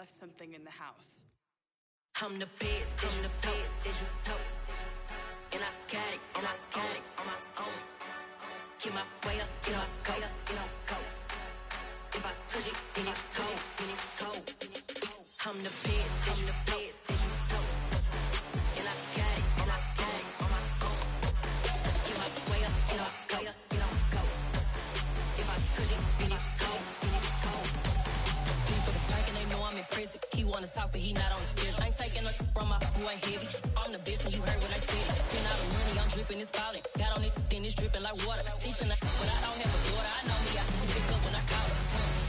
have something in the house. I'm the best, and you know. And I got it, and I got it on my own. Get my way up, you know, go, you know, go. If I touch it, then it's cold, then it's cold. I'm the best, and you know. And I got it, and I got it on my own. Get my way up, you know, go, you know, go. If I touch it, then it's cold, then it's cold. For the bank and they know I'm in prison. He wanna talk, but he not on the schedule. I ain't taking no from my boy heavy. I'm the best, and you heard what I said. Spend all the money, I'm dripping, it's falling. Got on it, then it's dripping like water. Teaching her, but I don't have a daughter. I know me, I can pick up when I call her.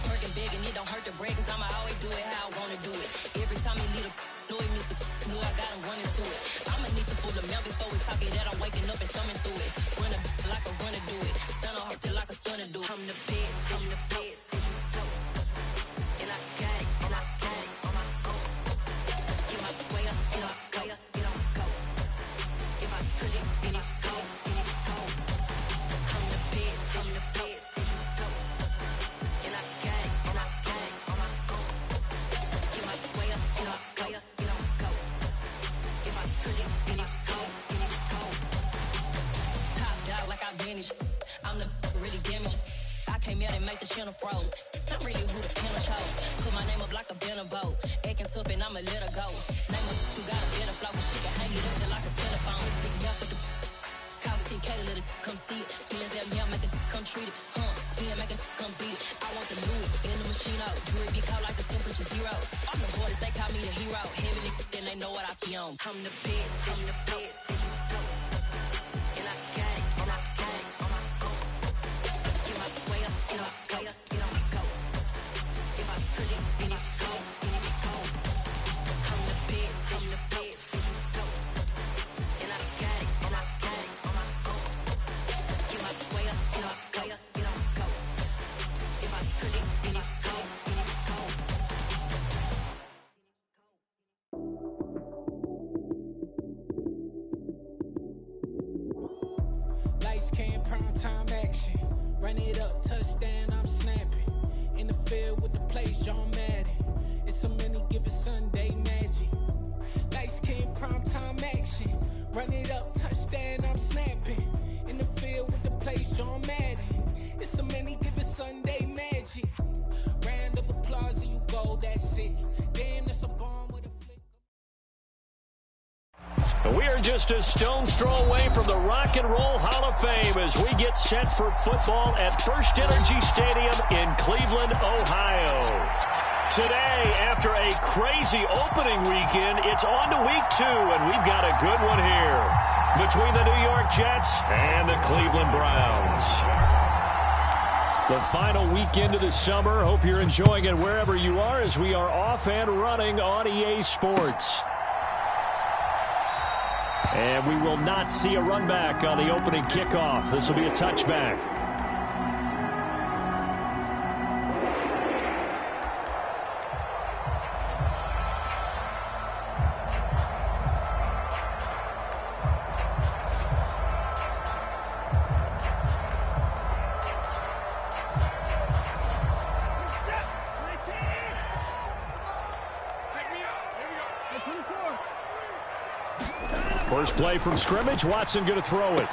Working big, and it don't hurt to break, cause I'ma always do it how I wanna do it. Every time he leave know he missed the know I got him running to it. I'ma need to pull the mail before we talk it that I'm waking up and thumbing through it. Run a like a runner do it. Stun on her till like a stunner do it. I'm the best, and you know. And I got it, and I got it on my own. Get my way up, you know, go, you know, go. If I touch it, then it's cold, then it's cold. I'm the best, and you know. And I got it, and I got it on my own. Get my way up, you know, go, you know, go. If I touch it, then it's cold, then it's cold. Top dog like I vanished. I'm the really damaged. I came out and make the channel froze. I'm really who the panel chose. Put my name up like a banner boat. Acting tough and I'ma let her go. Name her who got a better flow, but she can hang it up just like a telephone. Sticking up with the cost 10K to let it come see it. Hands out, yeah, make it come treat it. Spin, make it come beat it. I want the Louis in the machine out. Jewelry be cold like the temperature 0. I'm the hardest, they call me the hero. Heavily, then they know what I be on. I'm the best, and the best, and you know. And I got it, and I got it on my own. Get my way up, you know, go, you know, go. If I touch it, then it's cold, then it's cold. I'm the best, and you know. And I got it, and I got it on my own. Get my way up, you know, go, you know, go. If I touch it, then it's cold, then it's cold. Lights came, prime time action. Run it up, touchdown, I'm snapping. In the field with the plays, John Madden. It's so many given Sunday magic. Lights came, prime time action. Run it up, touchdown, I'm snapping. In the field with the plays, John Madden. It's so many given Sunday magic. Round of applause and you go, that's it. Damn, that's a bomb with a flick. We are just a stone's throw away from the Rock and Roll Hall of Fame as we get set for football at First Energy Stadium in Cleveland, Ohio. Today, after a crazy opening weekend, it's on to week 2, and we've got a good one here between the New York Jets and the Cleveland Browns. The final weekend of the summer. Hope you're enjoying it wherever you are as we are off and running on EA Sports. And we will not see a run back on the opening kickoff. This will be a touchback. First play from scrimmage. Watson going to throw it.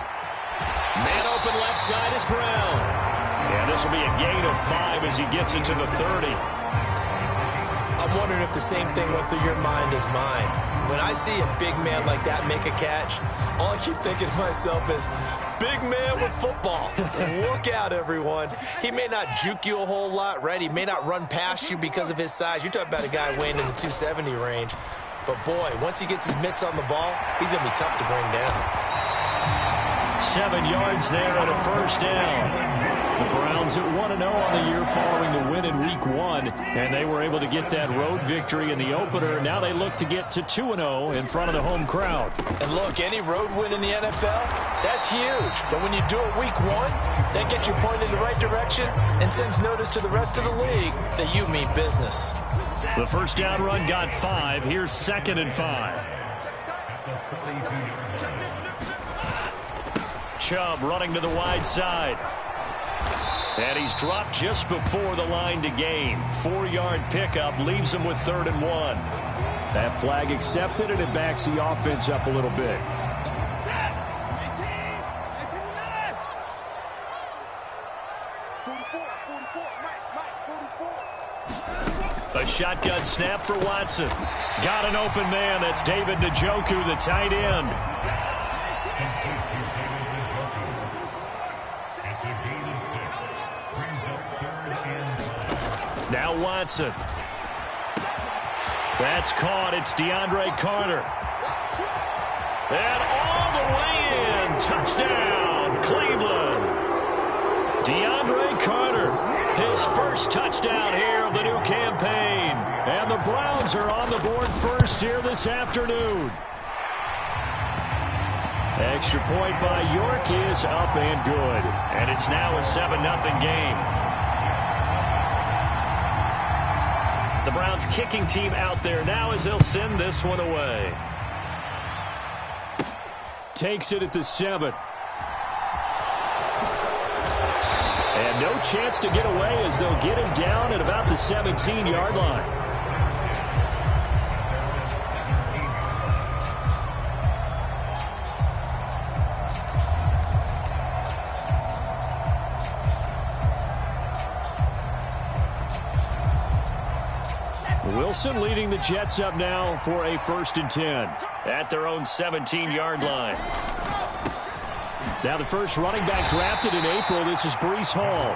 Man open left side is Brown. And this will be a gain of 5 as he gets into the 30. I'm wondering if the same thing went through your mind as mine. When I see a big man like that make a catch, all I keep thinking to myself is, big man with football. Look out, everyone. He may not juke you a whole lot, right? He may not run past you because of his size. You're talking about a guy weighing in the 270 range. But, boy, once he gets his mitts on the ball, he's going to be tough to bring down. 7 yards there and a first down. The Browns at 1-0 on the year following the win in Week 1, and they were able to get that road victory in the opener. Now they look to get to 2-0 in front of the home crowd. And look, any road win in the NFL, that's huge. But when you do it Week 1, that gets you pointed in the right direction and sends notice to the rest of the league that you mean business. The first down run got 5. Here's 2nd and 5. Chubb running to the wide side. And he's dropped just before the line to gain. 4-yard pickup leaves him with 3rd and 1. That flag accepted, and it backs the offense up a little bit. A shotgun snap for Watson. Got an open man. That's David Njoku, the tight end. Now Watson. That's caught. It's DeAndre Carter. And all the way in. Touchdown, Cleveland. DeAndre Carter, his first touchdown here of the new campaign. And the Browns are on the board first here this afternoon. Extra point by York is up and good. And it's now a 7-0 game. The Browns kicking team out there now as they'll send this one away. Takes it at the 7. And no chance to get away as they'll get him down at about the 17-yard line. Wilson leading the Jets up now for a 1st and 10 at their own 17-yard line. Now the first running back drafted in April. This is Breece Hall.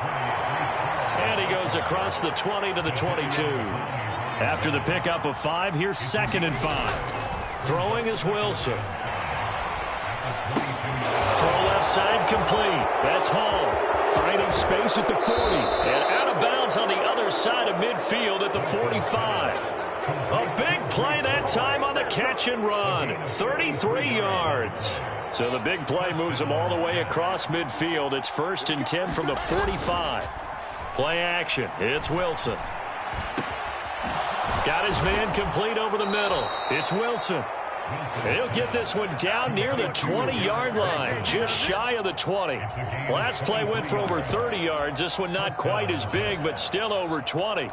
And he goes across the 20 to the 22. After the pickup of 5, here's 2nd and 5. Throwing is Wilson. Throw left side complete. That's Hall. Finding space at the 40. And out of bounds on the other side of midfield at the 45. A big play that time on the catch and run. 33 yards. So the big play moves him all the way across midfield. It's 1st and 10 from the 45. Play action. It's Wilson. Got his man complete over the middle. It's Wilson. He'll get this one down near the 20-yard line, just shy of the 20. Last play went for over 30 yards. This one not quite as big, but still over 20.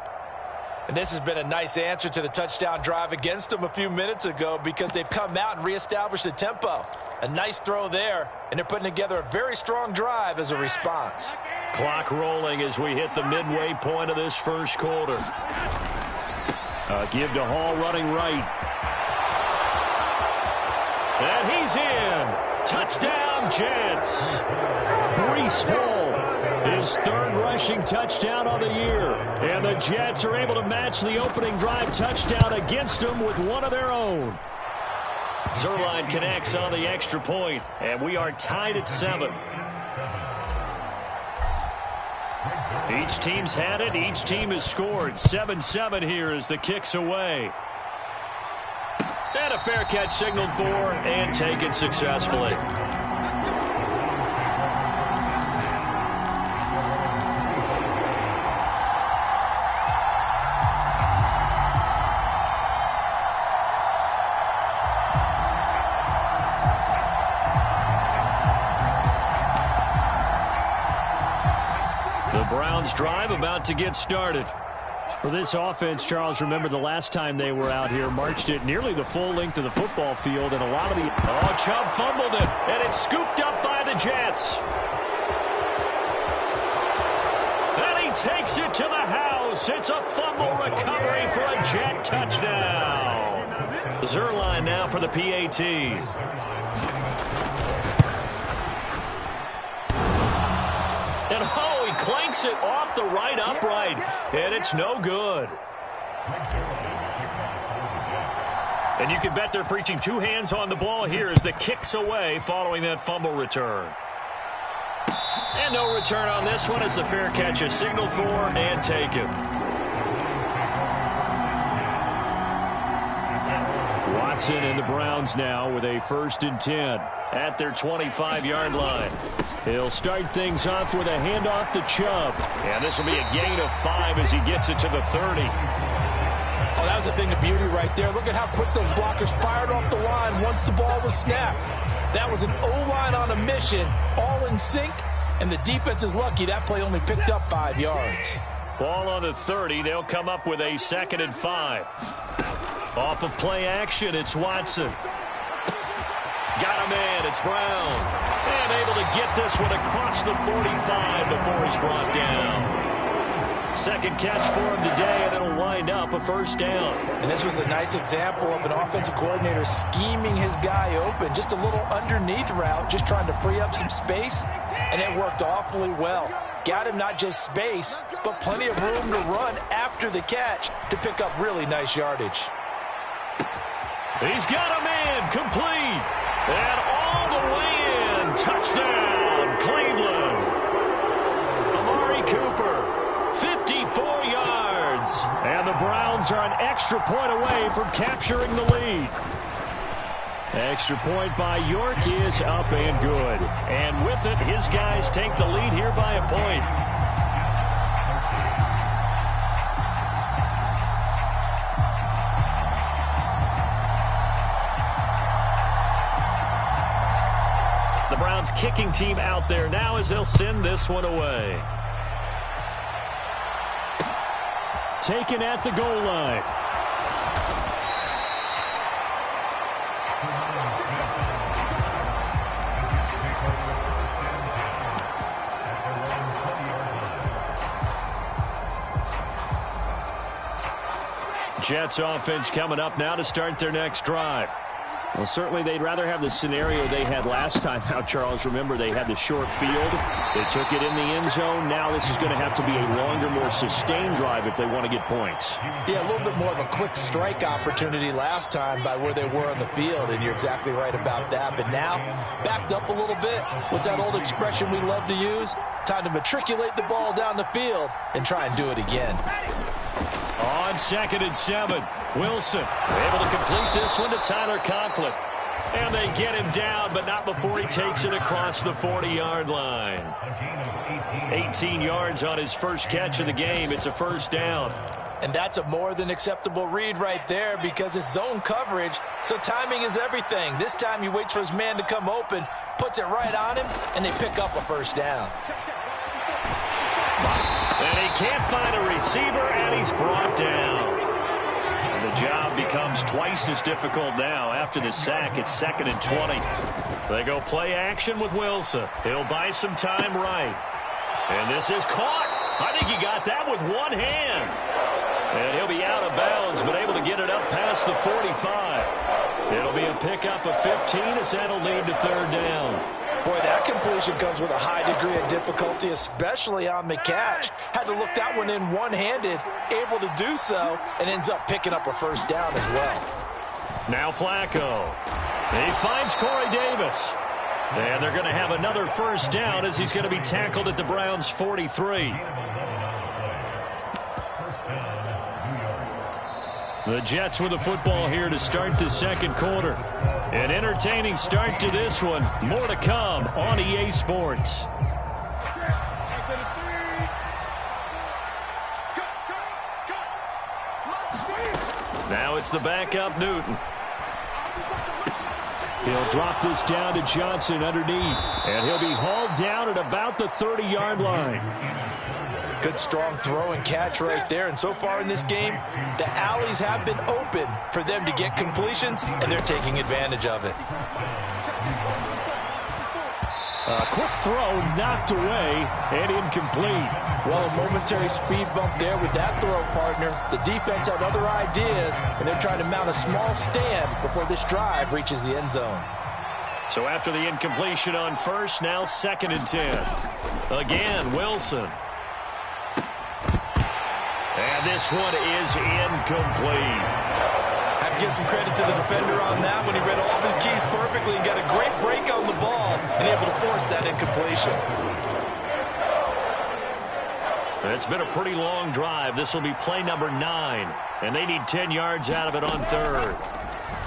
And this has been a nice answer to the touchdown drive against them a few minutes ago because they've come out and reestablished the tempo. A nice throw there, and they're putting together a very strong drive as a response. Clock rolling as we hit the midway point of this first quarter. Give to Hall running right. And he's in. Touchdown, Jets. Breece Hall, his 3rd rushing touchdown on the year. And the Jets are able to match the opening drive touchdown against them with one of their own. Zerline connects on the extra point, and we are tied at 7. Each team's had it. Each team has scored. 7-7 here as the kick's away. And a fair catch signaled for and taken successfully. The Browns drive about to get started. For this offense, Charles, remember the last time they were out here, marched it nearly the full length of the football field, and a lot of the... Oh, Chubb fumbled it, and it's scooped up by the Jets. And he takes it to the house. It's a fumble recovery for a Jet touchdown. Zerline now for the PAT. And oh, he clanks it off the right upright, and it's no good. And you can bet they're preaching 2 hands on the ball here as the kick's away following that fumble return. And no return on this one as the fair catch is signaled for and taken. Watson and the Browns now with a 1st and 10 at their 25-yard line. He'll start things off with a handoff to Chubb. And this will be a gain of 5 as he gets it to the 30. Oh, that was a thing of beauty right there. Look at how quick those blockers fired off the line once the ball was snapped. That was an O-line on a mission, all in sync, And the defense is lucky that play only picked up 5 yards. Ball on the 30. They'll come up with a 2nd and 5. Off of play action, it's Watson. Got a man, it's Brown. And able to get this one across the 45 before he's brought down. Second catch for him today, and it'll wind up a 1st down. And this was a nice example of an offensive coordinator scheming his guy open. Just a little underneath route, just trying to free up some space, and it worked awfully well. Got him not just space, but plenty of room to run after the catch to pick up really nice yardage. He's got a man, complete, and all the way in. Touchdown, Cleveland. Amari Cooper, 54 yards. And the Browns are an extra point away from capturing the lead. Extra point by York is up and good. And with it, his guys take the lead here by a point. The Browns kicking team out there now as they'll send this one away. Taken at the goal line. Jets offense coming up now to start their next drive. Well, certainly they'd rather have the scenario they had last time out, Charles. Remember, they had the short field. They took it in the end zone. Now this is going to have to be a longer, more sustained drive if they want to get points. Yeah, a little bit more of a quick strike opportunity last time by where they were on the field, and you're exactly right about that. But now, backed up a little bit. What's that old expression we love to use? Time to matriculate the ball down the field and try and do it again. On 2nd and 7, Wilson able to complete this one to Tyler Conklin. And they get him down, but not before he takes it across the 40-yard line. 18 yards on his first catch of the game. It's a 1st down. And that's a more than acceptable read right there because it's zone coverage, so timing is everything. This time he waits for his man to come open, puts it right on him, and they pick up a 1st down. And he can't find a receiver, and he's brought down. And the job becomes twice as difficult now. After the sack, it's 2nd and 20. They go play action with Wilson. He'll buy some time right. And this is caught. I think he got that with one hand. And he'll be out of bounds, but able to get it up past the 45. It'll be a pickup of 15 as that'll lead to 3rd down. Boy, that completion comes with a high degree of difficulty, especially on the catch. Had to look that one in one-handed, able to do so, and ends up picking up a 1st down as well. Now Flacco. He finds Corey Davis. And they're going to have another 1st down as he's going to be tackled at the Browns' 43. The Jets with the football here to start the 2nd quarter. An entertaining start to this one. More to come on EA Sports. Now it's the backup Newton. He'll drop this down to Johnson underneath. And he'll be hauled down at about the 30-yard line. Good strong throw and catch right there. And so far in this game, the alleys have been open for them to get completions, and they're taking advantage of it. A quick throw knocked away and incomplete. Well, a momentary speed bump there with that throw, partner. The defense had other ideas, and they're trying to mount a small stand before this drive reaches the end zone. So after the incompletion on 1st, now 2nd and 10. Again, Wilson. And this one is incomplete. I have to give some credit to the defender on that when he read all of his keys perfectly and got a great break on the ball and able to force that incompletion. It's been a pretty long drive. This will be play number 9, and they need 10 yards out of it on 3rd.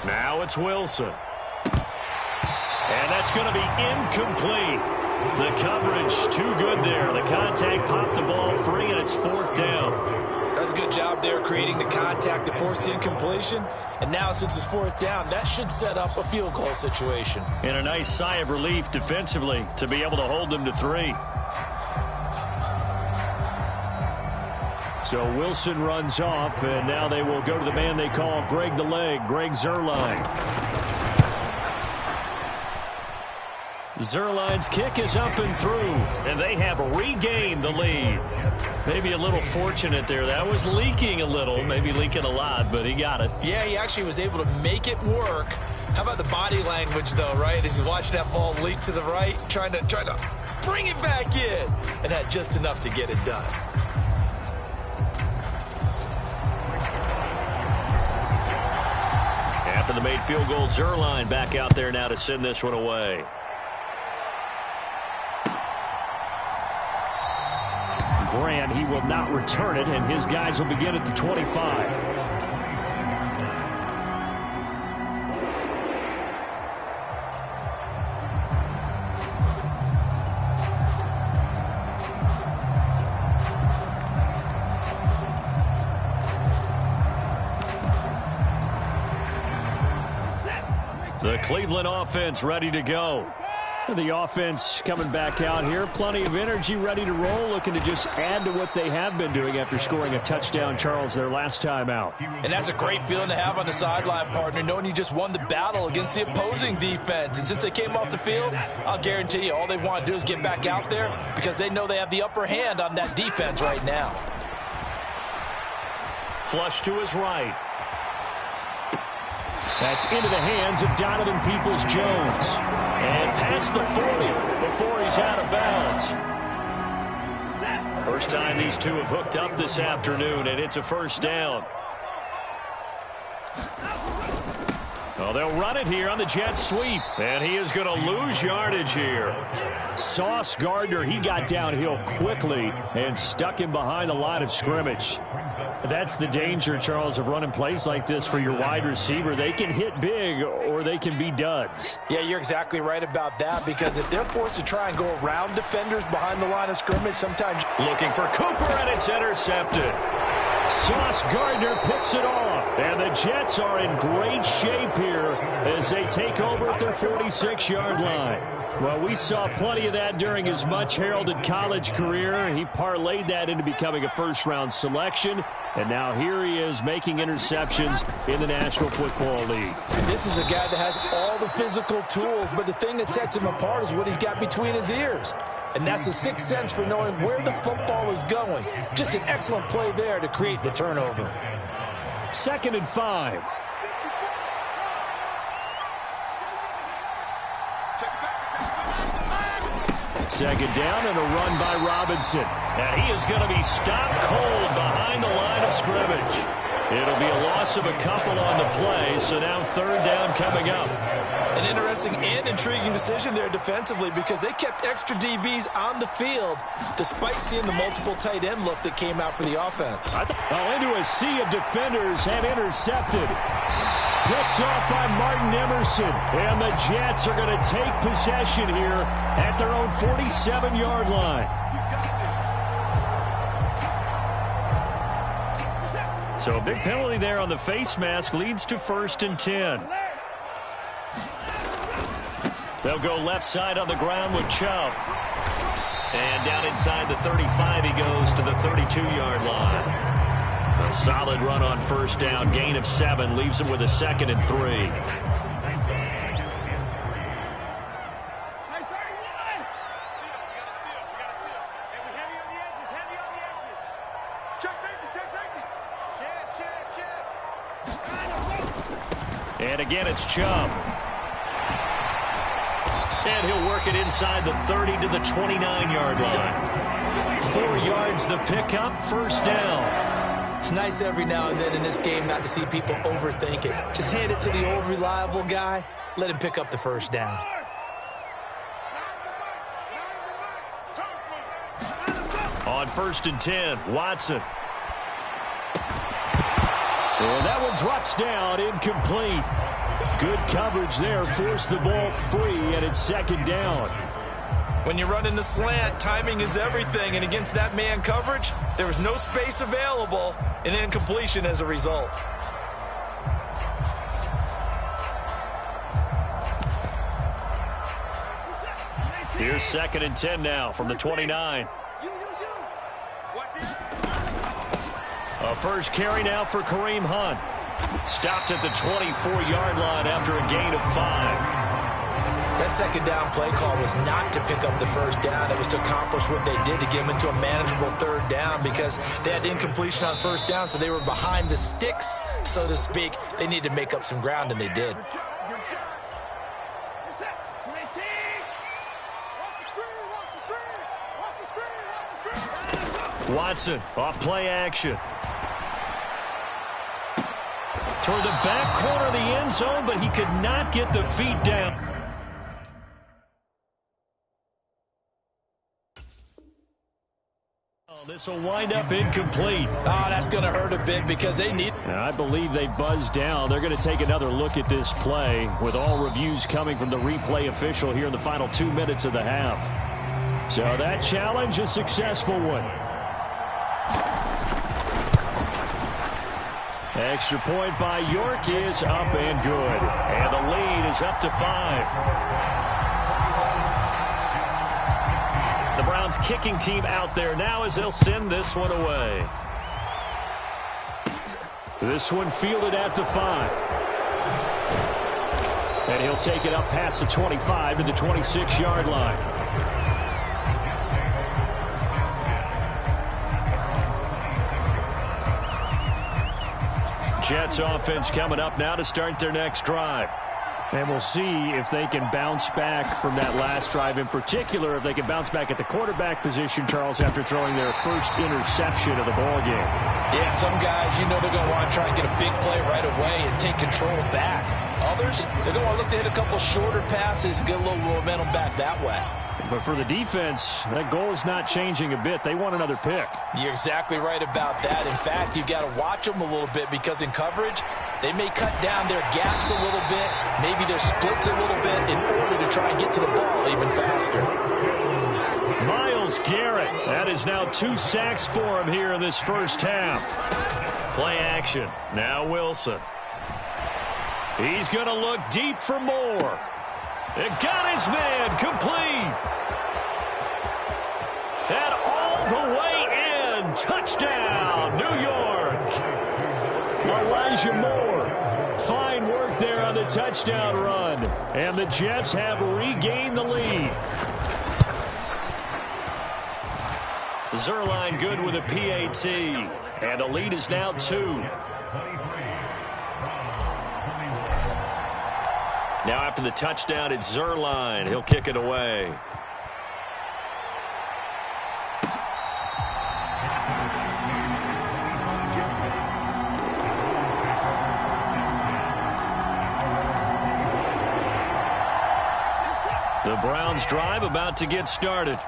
Now it's Wilson. And that's going to be incomplete. The coverage too good there. The contact popped the ball free, and it's 4th down. That's a good job there creating the contact to force the incompletion. And now since it's 4th down, that should set up a field goal situation. And a nice sigh of relief defensively to be able to hold them to 3. So Wilson runs off, and now they will go to the man they call Greg the Leg, Greg Zuerlein. Zuerlein's kick is up and through, and they have regained the lead. Maybe a little fortunate there. That was leaking a little, maybe leaking a lot, but he got it. Yeah, he actually was able to make it work. How about the body language, though, right? As he watched that ball leak to the right, trying to bring it back in, and had just enough to get it done. After the made field goal, Zuerlein back out there now to send this one away. Grant, he will not return it, and his guys will begin at the 25. The Cleveland offense ready to go. The offense coming back out here. Plenty of energy, ready to roll, looking to just add to what they have been doing after scoring a touchdown, Charles, their last time out. And that's a great feeling to have on the sideline, partner, knowing you just won the battle against the opposing defense. And since they came off the field, I'll guarantee you all they want to do is get back out there because they know they have the upper hand on that defense right now. Flush to his right. That's into the hands of Donovan Peoples-Jones. And past the 40 before he's out of bounds. First time these two have hooked up this afternoon, and it's a first down. Well, they'll run it here on the jet sweep, and he is going to lose yardage here. Sauce Gardner, he got downhill quickly and stuck him behind the line of scrimmage. That's the danger, Charles, of running plays like this for your wide receiver. They can hit big or they can be duds. Yeah, you're exactly right about that because if they're forced to try and go around defenders behind the line of scrimmage, sometimes looking for Cooper, and it's intercepted. Sauce Gardner picks it off, and the Jets are in great shape here as they take over at their 46-yard line. Well, we saw plenty of that during his much-heralded college career. He parlayed that into becoming a first-round selection, and now here he is making interceptions in the National Football League. This is a guy that has all the physical tools, but the thing that sets him apart is what he's got between his ears. And that's the sixth sense for knowing where the football is going. Just an excellent play there to create the turnover. 2nd and 5. Second down and a run by Robinson. And he is going to be stopped cold behind the line of scrimmage. It'll be a loss of a couple on the play, so now 3rd down coming up. An interesting and intriguing decision there defensively because they kept extra DBs on the field despite seeing the multiple tight end look that came out for the offense. Into a sea of defenders and intercepted. Picked off by Martin Emerson. And the Jets are going to take possession here at their own 47-yard line. So a big penalty there on the face mask leads to 1st and 10. They'll go left side on the ground with Chubb. And down inside the 35 he goes to the 32-yard line. A solid run on 1st down. Gain of 7 leaves him with a 2nd and 3. And again, it's Chubb. And he'll work it inside the 30 to the 29-yard line. 4 yards the pickup, 1st down. It's nice every now and then in this game not to see people overthink it. Just hand it to the old reliable guy. Let him pick up the 1st down. On 1st and 10, Watson. And that one drops down, incomplete. Good coverage there, forced the ball free, and it's 2nd down. When you're running the slant, timing is everything, and against that man coverage, there was no space available, and incompletion as a result. Here's 2nd and 10 now from the 29. A first carry now for Kareem Hunt. Stopped at the 24-yard line after a gain of 5. That second down play call was not to pick up the first down. It was to accomplish what they did to get them into a manageable third down because they had incompletion on first down, so they were behind the sticks, so to speak. They needed to make up some ground, and they did. Watson off play action. Toward the back corner of the end zone, but he could not get the feet down. This will wind up incomplete. Oh, that's going to hurt a bit because they need... I believe they buzzed down. They're going to take another look at this play with all reviews coming from the replay official here in the final 2 minutes of the half. So that challenge, a successful one. Extra point by York is up and good. And the lead is up to 5. The Browns kicking team out there now as they'll send this one away. This one fielded at the 5. And he'll take it up past the 25 to the 26-yard line. Jets offense coming up now to start their next drive. And we'll see if they can bounce back from that last drive. In particular, if they can bounce back at the quarterback position, Charles, after throwing their first interception of the ballgame. Yeah, some guys, you know they're going to want to try and get a big play right away and take control back. Others, they're going to want to look to hit a couple shorter passes and get a little momentum back that way. But for the defense, that goal is not changing a bit. They want another pick. You're exactly right about that. In fact, you've got to watch them a little bit because in coverage, they may cut down their gaps a little bit, maybe their splits a little bit in order to try and get to the ball even faster. Myles Garrett, that is now 2 sacks for him here in this first half. Play action. Now Wilson. He's going to look deep for more. It got his man complete. And all the way in. Touchdown, New York. Elijah Moore. Fine work there on the touchdown run. And the Jets have regained the lead. Zerline good with a PAT. And the lead is now 2. Now after the touchdown, it's Zerline. He'll kick it away. The Browns drive about to get started.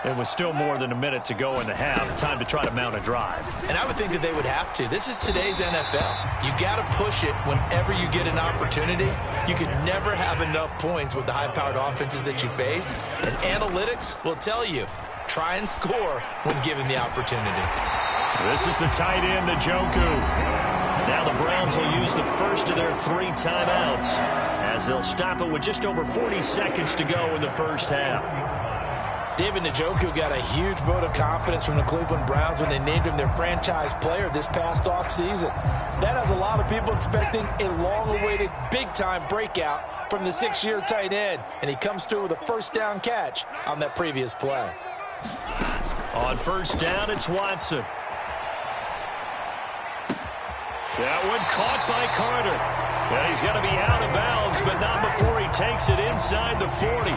It was still more than a minute to go in the half. Time to try to mount a drive. And I would think that they would have to. This is today's NFL. You got to push it whenever you get an opportunity. You can never have enough points with the high-powered offenses that you face. And analytics will tell you, try and score when given the opportunity. This is the tight end, Njoku. Now the Browns will use the first of their 3 timeouts as they'll stop it with just over 40 seconds to go in the first half. David Njoku got a huge vote of confidence from the Cleveland Browns when they named him their franchise player this past offseason. That has a lot of people expecting a long-awaited big-time breakout from the 6-year tight end, and he comes through with a first down catch on that previous play. On first down, it's Watson. That one caught by Carter. Well, he's got to be out of bounds, but not before he takes it inside the 40.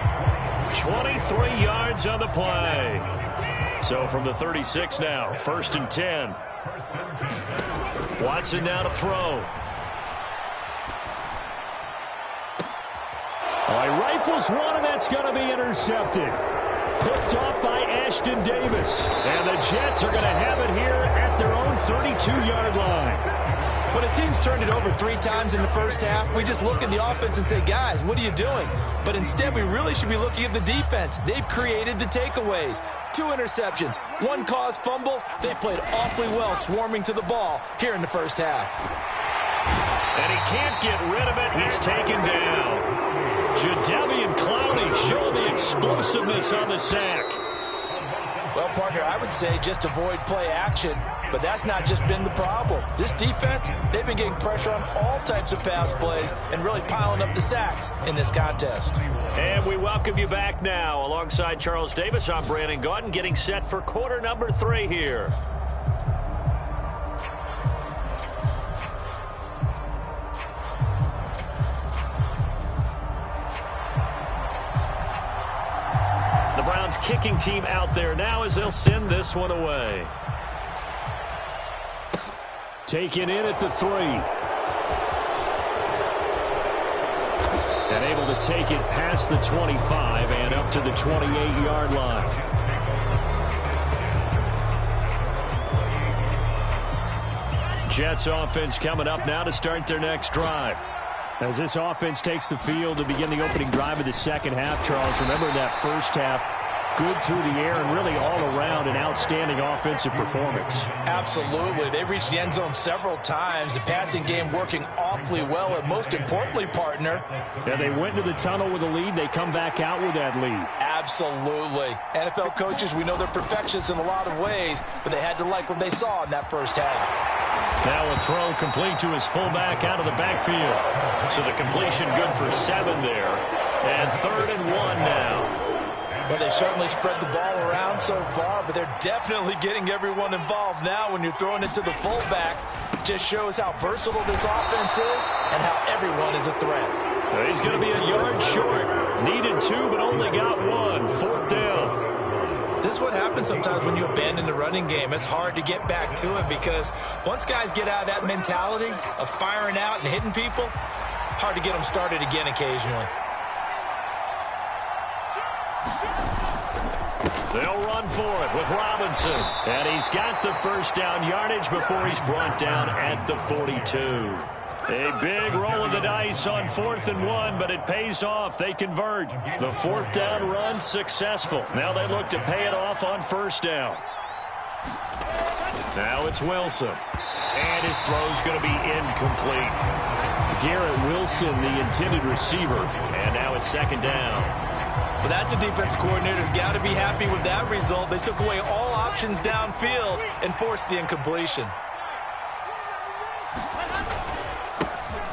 23 yards on the play. So from the 36 now, 1st and 10. Watson now to throw. He rifles one, and that's going to be intercepted. Picked off by Ashton Davis. And the Jets are going to have it here at their own 32-yard line. When a team's turned it over 3 times in the first half, we just look at the offense and say, guys, what are you doing? But instead, we really should be looking at the defense. They've created the takeaways. 2 interceptions, 1 caused fumble. They played awfully well swarming to the ball here in the first half. And he can't get rid of it. He's taken down. Jadeveon Clowney showing the explosiveness on the sack. Well, partner, I would say just avoid play action. But that's not just been the problem. This defense, they've been getting pressure on all types of pass plays and really piling up the sacks in this contest. And we welcome you back now. Alongside Charles Davis, I'm Brandon Gaudin, getting set for quarter number 3 here. The Browns kicking team out there now as they'll send this one away. Taken in at the 3. And able to take it past the 25 and up to the 28-yard line. Jets offense coming up now to start their next drive. As this offense takes the field to begin the opening drive of the second half, Charles, remember that first half, good through the air and really all around an outstanding offensive performance. Absolutely. They reached the end zone several times. The passing game working awfully well, and most importantly, partner. Yeah, they went into the tunnel with a lead. They come back out with that lead. Absolutely. NFL coaches, we know they're perfectionists in a lot of ways, but they had to like what they saw in that first half. Now a throw complete to his fullback out of the backfield. So the completion good for 7 there. And 3rd and 1 now. Well, they certainly spread the ball around so far, but they're definitely getting everyone involved now when you're throwing it to the fullback. It just shows how versatile this offense is and how everyone is a threat. He's going to be a yard short. Needed 2, but only got 1. 4th down. This is what happens sometimes when you abandon the running game. It's hard to get back to it because once guys get out of that mentality of firing out and hitting people, hard to get them started again occasionally. They'll run for it with Robinson. And he's got the first down yardage before he's brought down at the 42. A big roll of the dice on 4th and 1, but it pays off. They convert. The 4th down run successful. Now they look to pay it off on 1st down. Now it's Wilson. And his throw's going to be incomplete. Garrett Wilson, the intended receiver. And now it's 2nd down. Well, that's a defensive coordinator's got to be happy with that result. They took away all options downfield and forced the incompletion.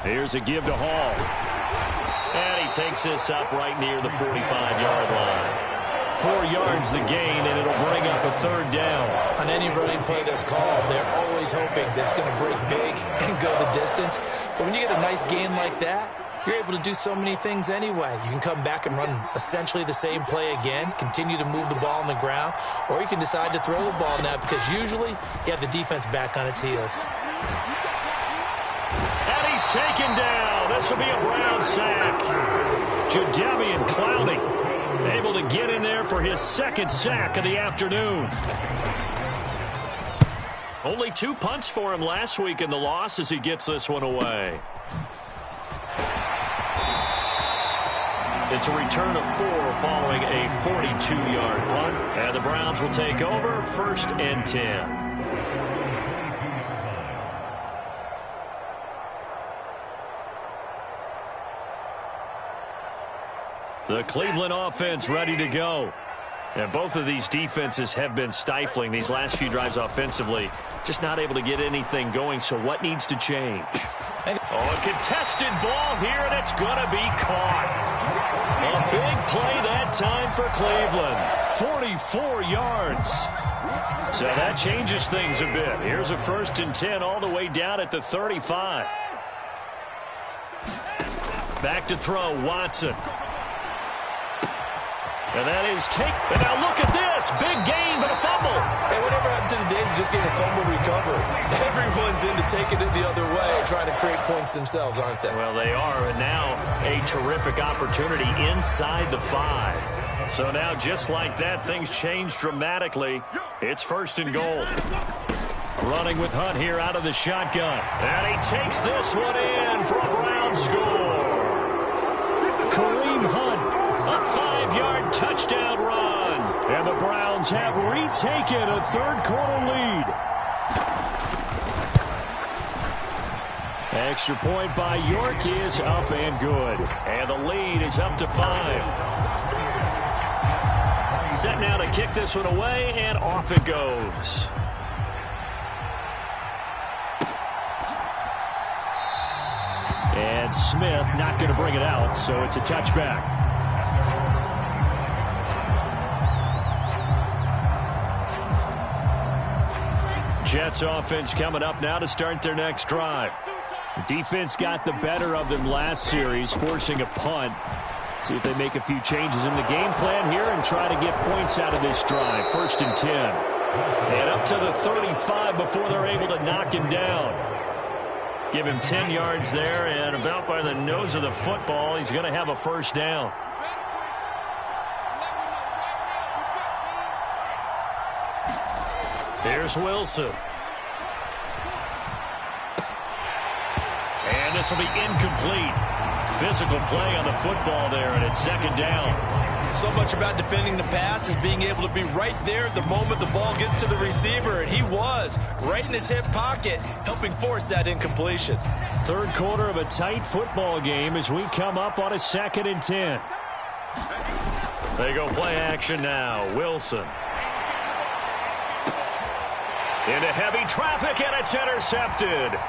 Here's a give to Hall. And he takes this up right near the 45-yard line. 4 yards the gain, and it'll bring up a 3rd down. On any running play that's called, they're always hoping that it's going to break big and go the distance. But when you get a nice gain like that, you're able to do so many things anyway. You can come back and run essentially the same play again, continue to move the ball on the ground, or you can decide to throw the ball now because usually you have the defense back on its heels. And he's taken down. This will be a Brown sack. Jadeveon Clowney able to get in there for his 2nd sack of the afternoon. Only 2 punts for him last week in the loss as he gets this one away. It's a return of 4 following a 42-yard punt. And the Browns will take over 1st and 10. The Cleveland offense ready to go. And both of these defenses have been stifling these last few drives offensively. Just not able to get anything going, so what needs to change? A contested ball here, and it's going to be caught. A big play that time for Cleveland. 44 yards. So that changes things a bit. Here's a 1st and 10 all the way down at the 35. Back to throw, Watson. And that is and now look at this. Big gain, but a fumble. Hey, whatever happened to the days of just getting a fumble recovery? Everyone's into taking it the other way, trying to create points themselves, aren't they? Well, they are, and now a terrific opportunity inside the 5. So now, just like that, things change dramatically. It's 1st and goal. Running with Hunt here out of the shotgun. And he takes this one in for a Brown score. Kareem Hunt, a 5-yard touchdown run. And the Browns have retaken a 3rd quarter lead. Extra point by York is up and good. And the lead is up to 5. Set now to kick this one away, and off it goes. Tremont Smith not going to bring it out, so it's a touchback. Jets offense coming up now to start their next drive. Defense got the better of them last series, forcing a punt. See if they make a few changes in the game plan here and try to get points out of this drive. 1st and 10. And up to the 35 before they're able to knock him down. Give him 10 yards there, and about by the nose of the football, he's going to have a first down. Here's Wilson. And this will be incomplete. Physical play on the football there, and it's 2nd down. So much about defending the pass is being able to be right there at the moment the ball gets to the receiver, and he was right in his hip pocket, helping force that incompletion. 3rd quarter of a tight football game as we come up on a 2nd and 10. They go play action now. Wilson. Into heavy traffic, and it's intercepted.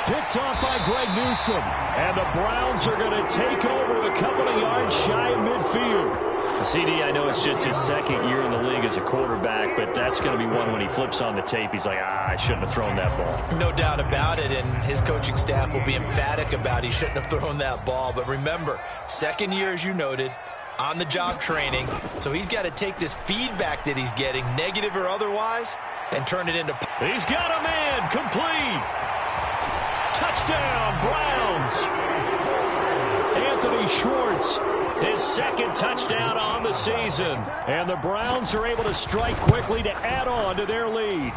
Picked off by Greg Newsome. And the Browns are going to take over a couple of yards shy of midfield. CD, I know it's just his 2nd year in the league as a quarterback, but that's going to be one when he flips on the tape. He's like, I shouldn't have thrown that ball. No doubt about it, and his coaching staff will be emphatic about he shouldn't have thrown that ball. But remember, 2nd year, as you noted, on-the-job training. So he's got to take this feedback that he's getting, negative or otherwise, and turn it into... He's got a man, complete. Touchdown, Browns. Anthony Schwartz, his 2nd touchdown on the season. And the Browns are able to strike quickly to add on to their lead.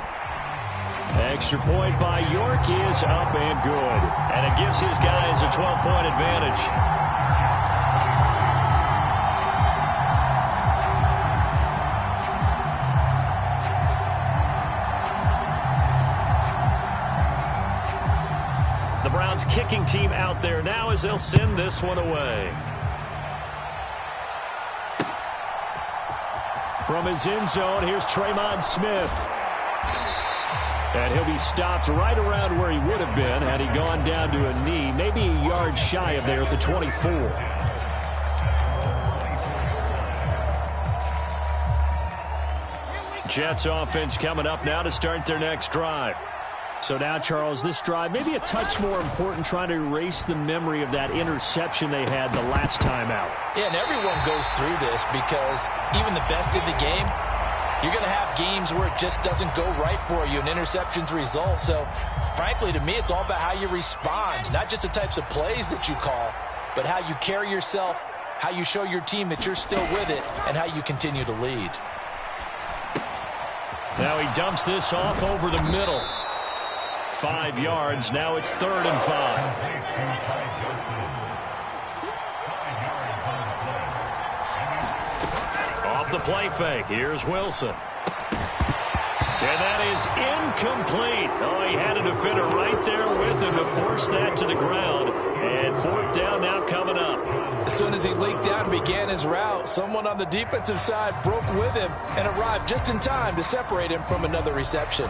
Extra point by York is up and good. And it gives his guys a 12-point advantage. Kicking team out there now as they'll send this one away. From his end zone, here's Tremont Smith. And he'll be stopped right around where he would have been had he gone down to a knee, maybe a yard shy of there at the 24. Jets offense coming up now to start their next drive. So now, Charles, this drive maybe a touch more important, trying to erase the memory of that interception they had the last time out. Yeah, and everyone goes through this because even the best in the game, you're going to have games where it just doesn't go right for you and interceptions result. So, frankly, to me, it's all about how you respond, not just the types of plays that you call, but how you carry yourself, how you show your team that you're still with it, and how you continue to lead. Now he dumps this off over the middle. 5 yards. Now it's 3rd and 5. Off the play fake. Here's Wilson. And that is incomplete. Oh, he had a defender right there with him to force that to the ground. And 4th down now coming up. As soon as he leaked out and began his route, someone on the defensive side broke with him and arrived just in time to separate him from another reception.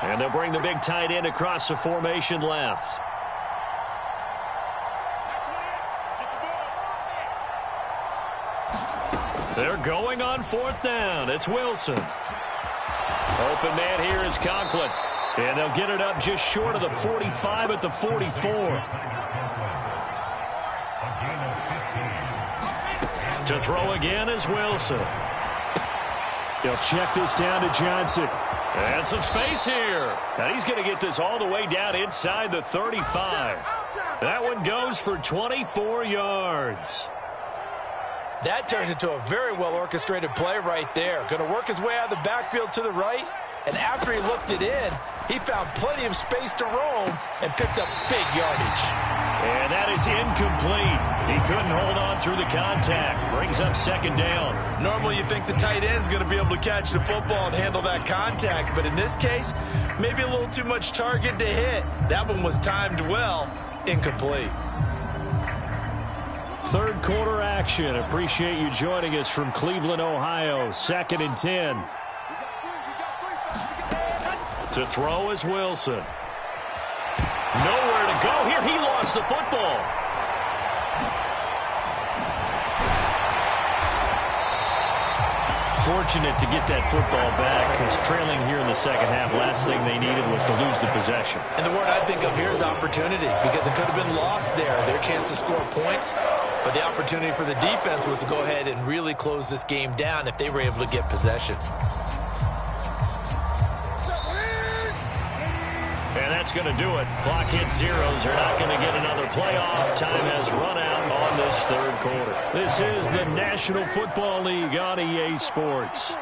And they'll bring the big tight end across the formation left. They're going on 4th down. It's Wilson. Open man here is Conklin. And they'll get it up just short of the 45 at the 44. To throw again is Wilson. They'll check this down to Johnson. And some space here. And he's going to get this all the way down inside the 35. That one goes for 24 yards. That turned into a very well-orchestrated play right there. Going to work his way out of the backfield to the right. And after he looked it in, he found plenty of space to roam and picked up big yardage. And that is incomplete. He couldn't hold on through the contact. Brings up second down. Normally you think the tight end's going to be able to catch the football and handle that contact, but in this case, maybe a little too much target to hit. That one was timed well. Incomplete. Third quarter action. Appreciate you joining us from Cleveland, Ohio. 2nd and 10. To throw is Wilson. Nowhere to go here. He lost the football. Fortunate to get that football back, because trailing here in the second half, last thing they needed was to lose the possession. And the word I think of here is opportunity, because it could have been lost there, their chance to score points. But the opportunity for the defense was to go ahead and really close this game down if they were able to get possession. And that's going to do it. Clock hits zeros. They're not going to get another playoff. Time has run out on this third quarter. This is the National Football League on EA Sports.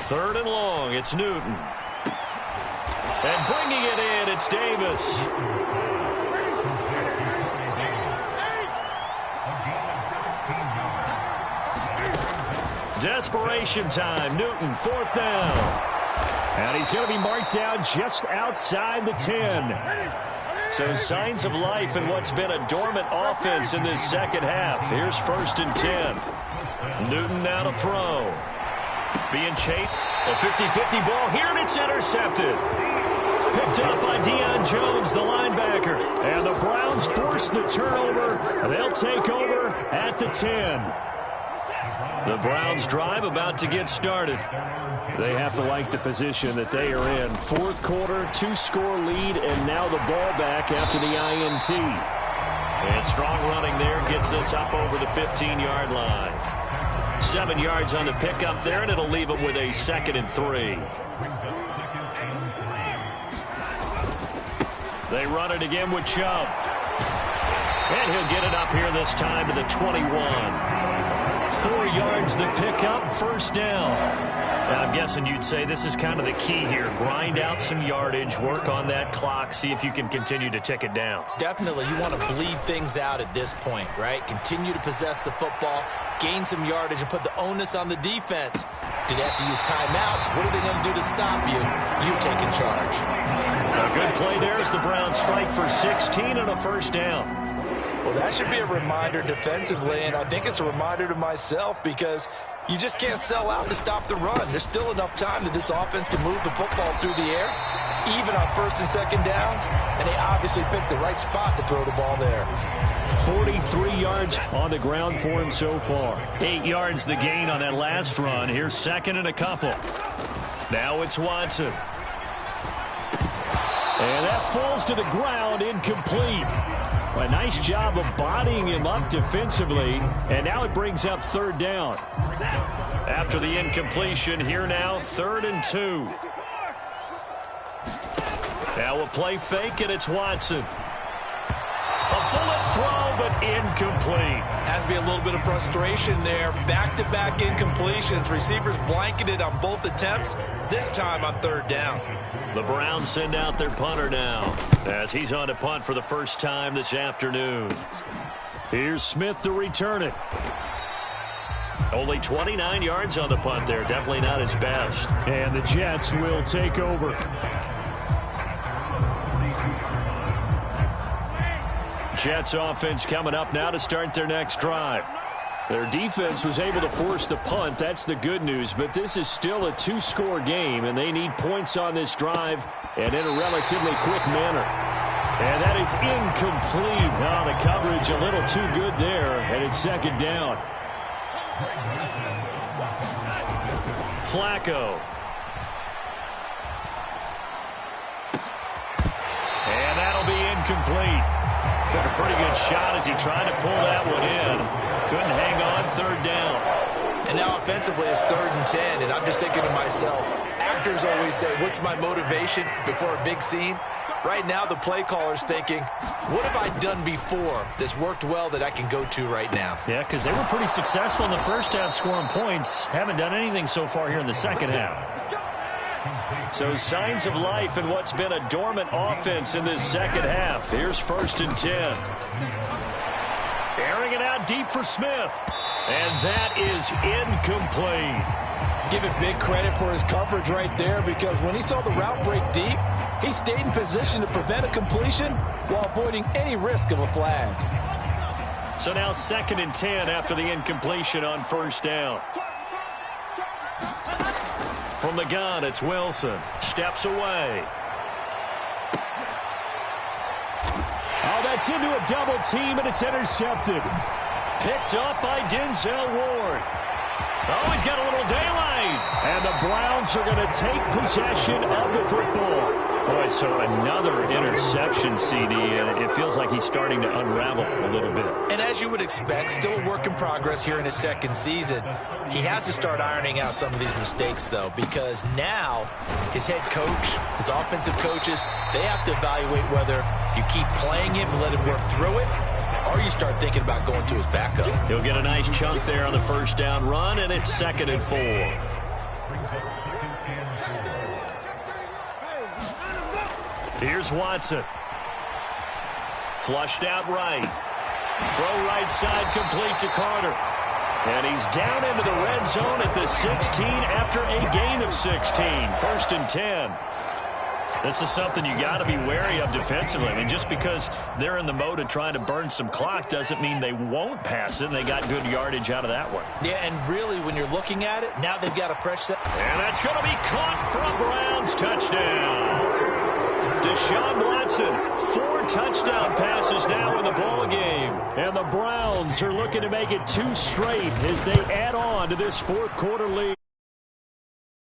Third and long. It's Newton. And bringing it in, it's Davis. Desperation time. Newton, 4th down. And he's going to be marked down just outside the 10. So signs of life in what's been a dormant offense in this second half. Here's 1st and 10. Newton now to throw. Being chased. A 50-50 ball here, and it's intercepted. Picked up by Deion Jones, the linebacker. And the Browns force the turnover. They'll take over at the 10. The Browns drive about to get started. They have to like the position that they are in. Fourth quarter, 2-score lead, and now the ball back after the INT. And strong running there gets us up over the 15-yard line. 7 yards on the pickup there, and it'll leave them with a 2nd and 3. They run it again with Chubb. And he'll get it up here this time to the 21. 4 yards the pickup, 1st down. Now, I'm guessing you'd say this is kind of the key here. Grind out some yardage, work on that clock, see if you can continue to tick it down. Definitely, you want to bleed things out at this point, right? Continue to possess the football, gain some yardage, and put the onus on the defense. Do they have to use timeouts? What are they going to do to stop you? You're taking charge. A good play there as the Browns strike for 16 and a 1st down. Well, that should be a reminder defensively, and I think it's a reminder to myself, because you just can't sell out to stop the run. There's still enough time that this offense can move the football through the air, even on 1st and 2nd downs, and they obviously picked the right spot to throw the ball there. 43 yards on the ground for him so far. 8 yards the gain on that last run. Here's 2nd and a couple. Now it's Watson. And that falls to the ground, incomplete. A nice job of bodying him up defensively, and now it brings up 3rd down. After the incompletion, here now, 3rd and 2. Now a play fake, and it's Watson. A bullet throw, but incomplete. Has to be a little bit of frustration there. Back-to-back incompletions. Receivers blanketed on both attempts, this time on 3rd down. The Browns send out their punter now, as he's on to punt for the first time this afternoon. Here's Smith to return it. Only 29 yards on the punt there. Definitely not his best. And the Jets will take over. Jets offense coming up now to start their next drive. Their defense was able to force the punt. That's the good news. But this is still a 2-score game, and they need points on this drive and in a relatively quick manner. And that is incomplete. Oh, the coverage a little too good there, and it's 2nd down. Flacco. And that'll be incomplete. Took a pretty good shot as he tried to pull that one in. Couldn't hang on, 3rd down. And now offensively it's 3rd and 10, and I'm just thinking to myself, actors always say, what's my motivation before a big scene? Right now, the play caller's thinking, what have I done before that's worked well that I can go to right now? Yeah, because they were pretty successful in the first half scoring points. Haven't done anything so far here in the second half. So signs of life in what's been a dormant offense in this second half. Here's 1st and 10. Airing it out deep for Smith. And that is incomplete. Give it big credit for his coverage right there, because when he saw the route break deep, he stayed in position to prevent a completion while avoiding any risk of a flag. So now 2nd and 10 after the incompletion on 1st down. From the gun, it's Wilson. Steps away. Oh, that's into a double team, and it's intercepted. Picked up by Denzel Ward. Oh, he's got a little daylight. And the Browns are going to take possession of the football. Boy, so another interception, CD, and it feels like he's starting to unravel a little bit. And as you would expect, still a work in progress here in his 2nd season. He has to start ironing out some of these mistakes, though, because now his head coach, his offensive coaches, they have to evaluate whether you keep playing him and let him work through it, or you start thinking about going to his backup. He'll get a nice chunk there on the 1st down run, and it's 2nd and 4. Here's Watson. Flushed out right. Throw right side complete to Carter. And he's down into the red zone at the 16 after a gain of 16. 1st and 10. This is something you got to be wary of defensively. I mean, just because they're in the mode of trying to burn some clock doesn't mean they won't pass it, and they got good yardage out of that one. Yeah, and really, when you're looking at it, now they've got a fresh set. And that's going to be caught for a Browns touchdown. Deshaun Watson, 4 touchdown passes now in the ball game. And the Browns are looking to make it 2 straight as they add on to this 4th quarter lead.